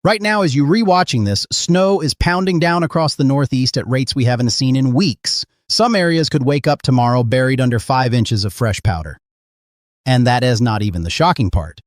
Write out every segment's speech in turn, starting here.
Right now, as you rewatching this, snow is pounding down across the Northeast at rates we haven't seen in weeks. Some areas could wake up tomorrow buried under 5 inches of fresh powder. And that is not even the shocking part.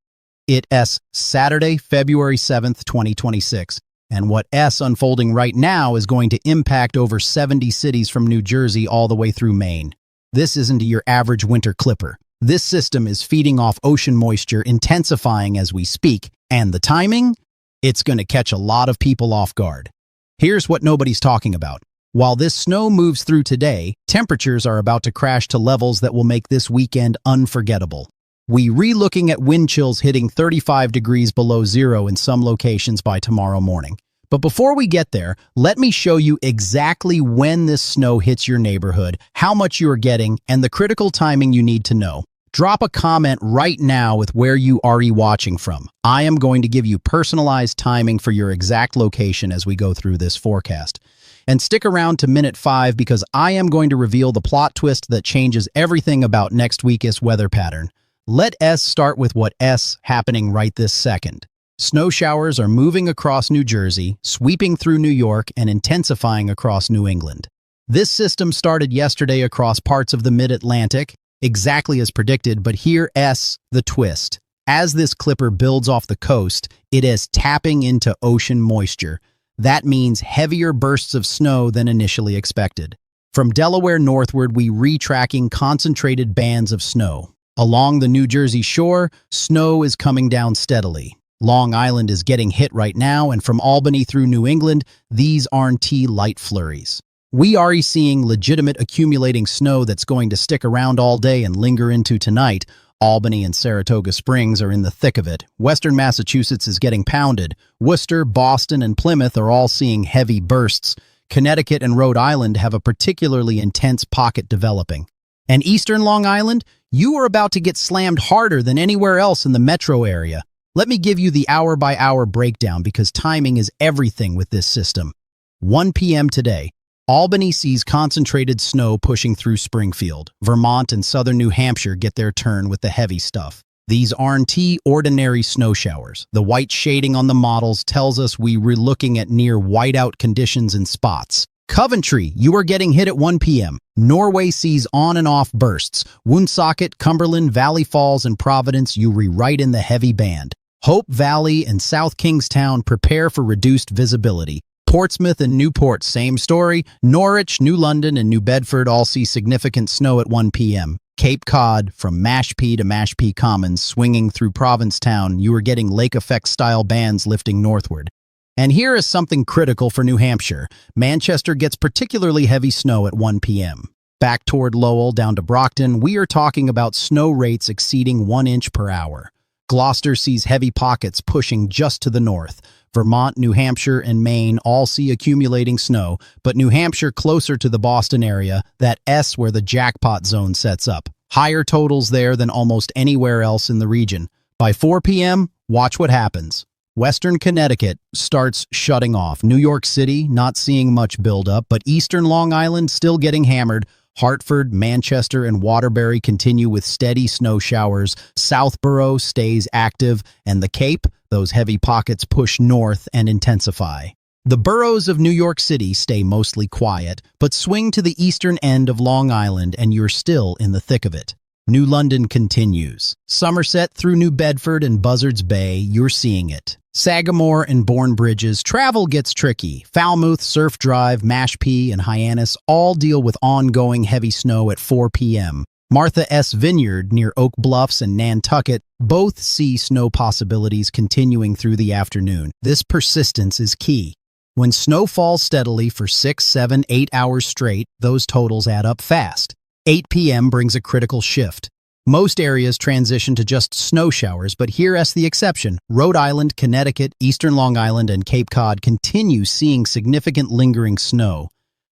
It's Saturday, February 7th, 2026, and what unfolding right now is going to impact over 70 cities from New Jersey all the way through Maine. This isn't your average winter clipper. This system is feeding off ocean moisture, intensifying as we speak, and the timing? It's going to catch a lot of people off guard. Here's what nobody's talking about. While this snow moves through today, temperatures are about to crash to levels that will make this weekend unforgettable. We re-looking at wind chills hitting 35 degrees below zero in some locations by tomorrow morning. But before we get there, let me show you exactly when this snow hits your neighborhood, how much you are getting, and the critical timing you need to know. Drop a comment right now with where you are watching from. I am going to give you personalized timing for your exact location as we go through this forecast. And stick around to minute 5 because I am going to reveal the plot twist that changes everything about next week's weather pattern. Let's start with what's happening right this second. Snow showers are moving across New Jersey, sweeping through New York, and intensifying across New England. This system started yesterday across parts of the mid-Atlantic, exactly as predicted, but here's the twist. As this clipper builds off the coast, it is tapping into ocean moisture. That means heavier bursts of snow than initially expected. From Delaware northward, we retracking concentrated bands of snow. Along the New Jersey shore, snow is coming down steadily. Long Island is getting hit right now, and from Albany through New England, these aren't light flurries. We are seeing legitimate accumulating snow that's going to stick around all day and linger into tonight. Albany and Saratoga Springs are in the thick of it. Western Massachusetts is getting pounded. Worcester, Boston, and Plymouth are all seeing heavy bursts. Connecticut and Rhode Island have a particularly intense pocket developing. And eastern Long Island, you are about to get slammed harder than anywhere else in the metro area. Let me give you the hour-by-hour breakdown because timing is everything with this system. 1 p.m. today, Albany sees concentrated snow pushing through Springfield. Vermont and southern New Hampshire get their turn with the heavy stuff. These aren't ordinary snow showers. The white shading on the models tells us we're looking at near whiteout conditions in spots. Coventry, you are getting hit at 1 p.m. Norway sees on and off bursts. Woonsocket, Cumberland, Valley Falls, and Providence, you right in the heavy band. Hope Valley and South Kingstown prepare for reduced visibility. Portsmouth and Newport, same story. Norwich, New London, and New Bedford all see significant snow at 1 p.m. Cape Cod, from Mashpee to Mashpee Commons, swinging through Provincetown, you are getting lake effect-style bands lifting northward. And here is something critical for New Hampshire. Manchester gets particularly heavy snow at 1 p.m. Back toward Lowell, down to Brockton, we are talking about snow rates exceeding 1 inch per hour. Gloucester sees heavy pockets pushing just to the north. Vermont, New Hampshire, and Maine all see accumulating snow, but New Hampshire closer to the Boston area, that's where the jackpot zone sets up. Higher totals there than almost anywhere else in the region. By 4 p.m., watch what happens. Western Connecticut starts shutting off. New York City not seeing much buildup, but eastern Long Island still getting hammered. Hartford, Manchester, and Waterbury continue with steady snow showers. Southborough stays active, and the Cape, those heavy pockets push north and intensify. The boroughs of New York City stay mostly quiet, but swing to the eastern end of Long Island and you're still in the thick of it. New London continues. Somerset through New Bedford and Buzzards Bay, you're seeing it. Sagamore and Bourne Bridges, travel gets tricky. Falmouth, Surf Drive, Mashpee, and Hyannis all deal with ongoing heavy snow at 4 p.m. Martha S. Vineyard near Oak Bluffs and Nantucket both see snow possibilities continuing through the afternoon. This persistence is key. When snow falls steadily for 6, 7, 8 hours straight, those totals add up fast. 8 p.m. brings a critical shift. Most areas transition to just snow showers, but here's the exception. Rhode Island, Connecticut, eastern Long Island, and Cape Cod continue seeing significant lingering snow.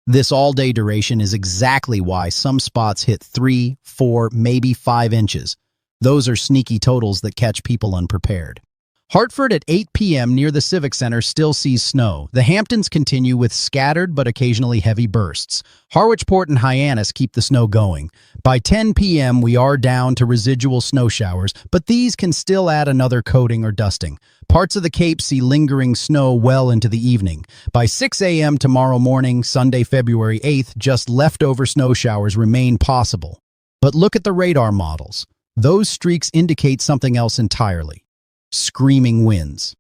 This all-day duration is exactly why some spots hit 3, 4, maybe 5 inches. Those are sneaky totals that catch people unprepared. Hartford at 8 p.m. near the Civic Center still sees snow. The Hamptons continue with scattered but occasionally heavy bursts. Harwichport and Hyannis keep the snow going. By 10 p.m. we are down to residual snow showers, but these can still add another coating or dusting. Parts of the Cape see lingering snow well into the evening. By 6 a.m. tomorrow morning, Sunday, February 8th, just leftover snow showers remain possible. But look at the radar models. Those streaks indicate something else entirely. Screaming winds.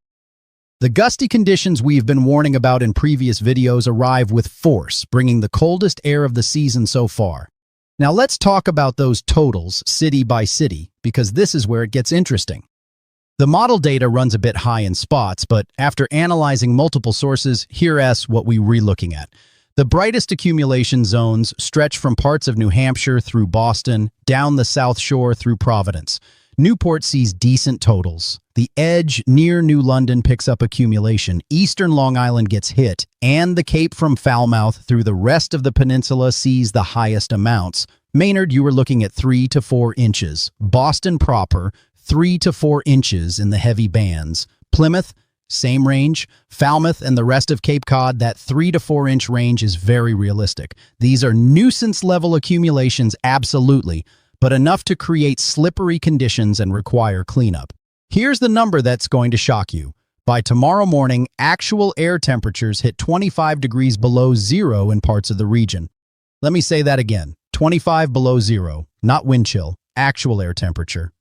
The gusty conditions we've been warning about in previous videos arrive with force, bringing the coldest air of the season so far. Now let's talk about those totals, city by city, because this is where it gets interesting. The model data runs a bit high in spots, but after analyzing multiple sources, here's what we're re-looking at. The brightest accumulation zones stretch from parts of New Hampshire through Boston, down the South Shore through Providence. Newport sees decent totals. The edge near New London picks up accumulation. Eastern Long Island gets hit, and the Cape from Falmouth through the rest of the peninsula sees the highest amounts. Maynard, you were looking at 3 to 4 inches. Boston proper, 3 to 4 inches in the heavy bands. Plymouth, same range. Falmouth and the rest of Cape Cod, that 3 to 4 inch range is very realistic. These are nuisance-level accumulations, absolutely, but enough to create slippery conditions and require cleanup. Here's the number that's going to shock you. By tomorrow morning, actual air temperatures hit 25 degrees below zero in parts of the region. Let me say that again. 25 below zero, not wind chill, actual air temperature.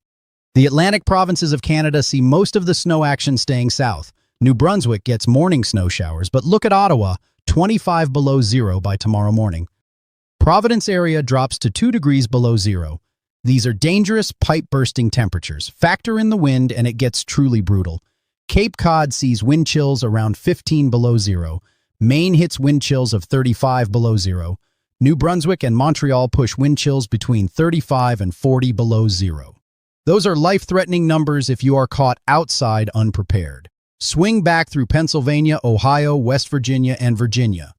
The Atlantic provinces of Canada see most of the snow action staying south. New Brunswick gets morning snow showers, but look at Ottawa, 25 below zero by tomorrow morning. Providence area drops to 2 degrees below zero. These are dangerous, pipe-bursting temperatures. Factor in the wind and it gets truly brutal. Cape Cod sees wind chills around 15 below zero. Maine hits wind chills of 35 below zero. New Brunswick and Montreal push wind chills between 35 and 40 below zero. Those are life-threatening numbers if you are caught outside unprepared. Swing back through Pennsylvania, Ohio, West Virginia, and Virginia.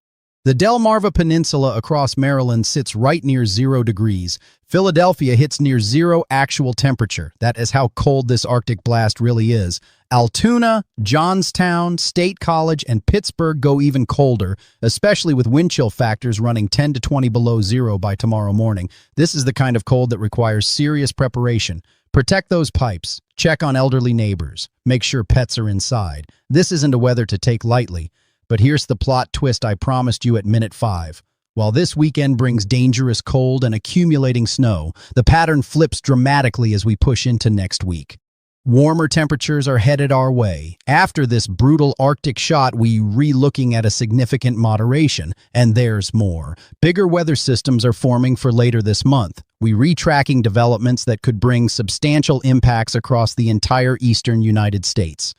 The Delmarva Peninsula across Maryland sits right near 0 degrees. Philadelphia hits near zero actual temperature. That is how cold this Arctic blast really is. Altoona, Johnstown, State College, and Pittsburgh go even colder, especially with wind chill factors running 10 to 20 below zero by tomorrow morning. This is the kind of cold that requires serious preparation. Protect those pipes. Check on elderly neighbors. Make sure pets are inside. This isn't a weather to take lightly. But here's the plot twist I promised you at minute 5. While this weekend brings dangerous cold and accumulating snow, the pattern flips dramatically as we push into next week. Warmer temperatures are headed our way. After this brutal Arctic shot, we re-looking at a significant moderation, and there's more. Bigger weather systems are forming for later this month. We re-tracking developments that could bring substantial impacts across the entire eastern United States.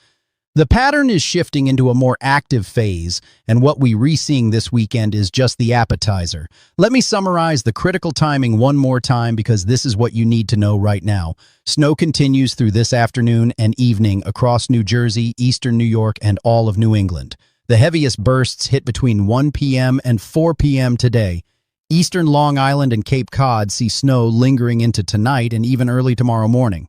The pattern is shifting into a more active phase, and what we re-seeing this weekend is just the appetizer. Let me summarize the critical timing one more time because this is what you need to know right now. Snow continues through this afternoon and evening across New Jersey, eastern New York, and all of New England. The heaviest bursts hit between 1 p.m. and 4 p.m. today. Eastern Long Island and Cape Cod see snow lingering into tonight and even early tomorrow morning.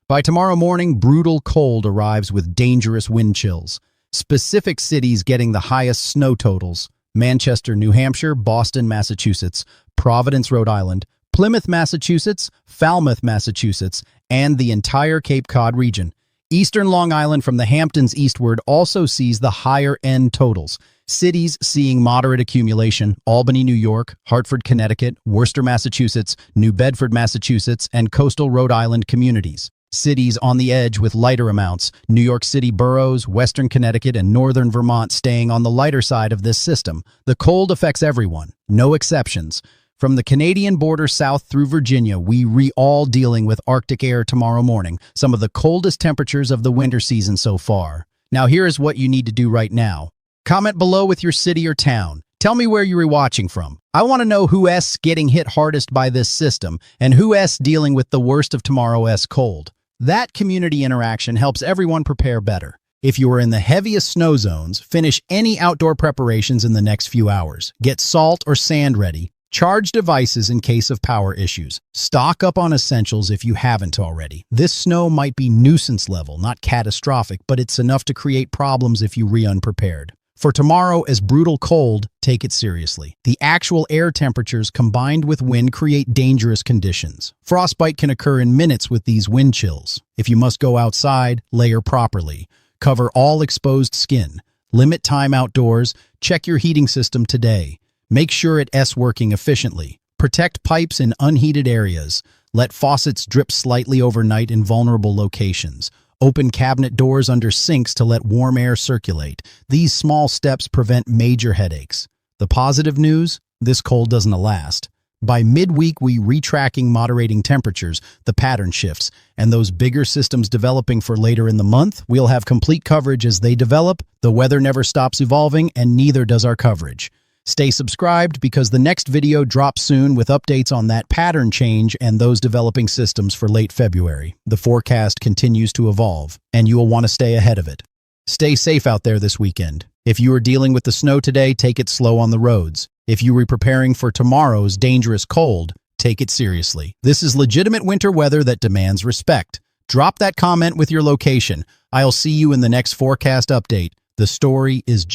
By tomorrow morning, brutal cold arrives with dangerous wind chills. Specific cities getting the highest snow totals: Manchester, New Hampshire, Boston, Massachusetts, Providence, Rhode Island, Plymouth, Massachusetts, Falmouth, Massachusetts, and the entire Cape Cod region. Eastern Long Island from the Hamptons eastward also sees the higher end totals. Cities seeing moderate accumulation: Albany, New York, Hartford, Connecticut, Worcester, Massachusetts, New Bedford, Massachusetts, and coastal Rhode Island communities. Cities on the edge with lighter amounts: New York City boroughs, western Connecticut, and northern Vermont staying on the lighter side of this system. The cold affects everyone, no exceptions. From the Canadian border south through Virginia, we all dealing with Arctic air tomorrow morning, some of the coldest temperatures of the winter season so far. Now here is what you need to do right now. Comment below with your city or town. Tell me where you're watching from. I want to know who's getting hit hardest by this system and who's dealing with the worst of tomorrow's cold. That community interaction helps everyone prepare better. If you are in the heaviest snow zones, finish any outdoor preparations in the next few hours. Get salt or sand ready. Charge devices in case of power issues. Stock up on essentials if you haven't already. This snow might be nuisance level, not catastrophic, but it's enough to create problems if you unprepared. For tomorrow, as brutal cold, take it seriously. The actual air temperatures combined with wind create dangerous conditions. Frostbite can occur in minutes with these wind chills. If you must go outside, layer properly. Cover all exposed skin. Limit time outdoors. Check your heating system today. Make sure it's working efficiently. Protect pipes in unheated areas. Let faucets drip slightly overnight in vulnerable locations. Open cabinet doors under sinks to let warm air circulate. These small steps prevent major headaches. The positive news? This cold doesn't last. By midweek, we retracking moderating temperatures, the pattern shifts, and those bigger systems developing for later in the month, we'll have complete coverage as they develop. The weather never stops evolving, and neither does our coverage. Stay subscribed because the next video drops soon with updates on that pattern change and those developing systems for late February. The forecast continues to evolve, and you will want to stay ahead of it. Stay safe out there this weekend. If you are dealing with the snow today, take it slow on the roads. If you are preparing for tomorrow's dangerous cold, take it seriously. This is legitimate winter weather that demands respect. Drop that comment with your location. I'll see you in the next forecast update. The story is just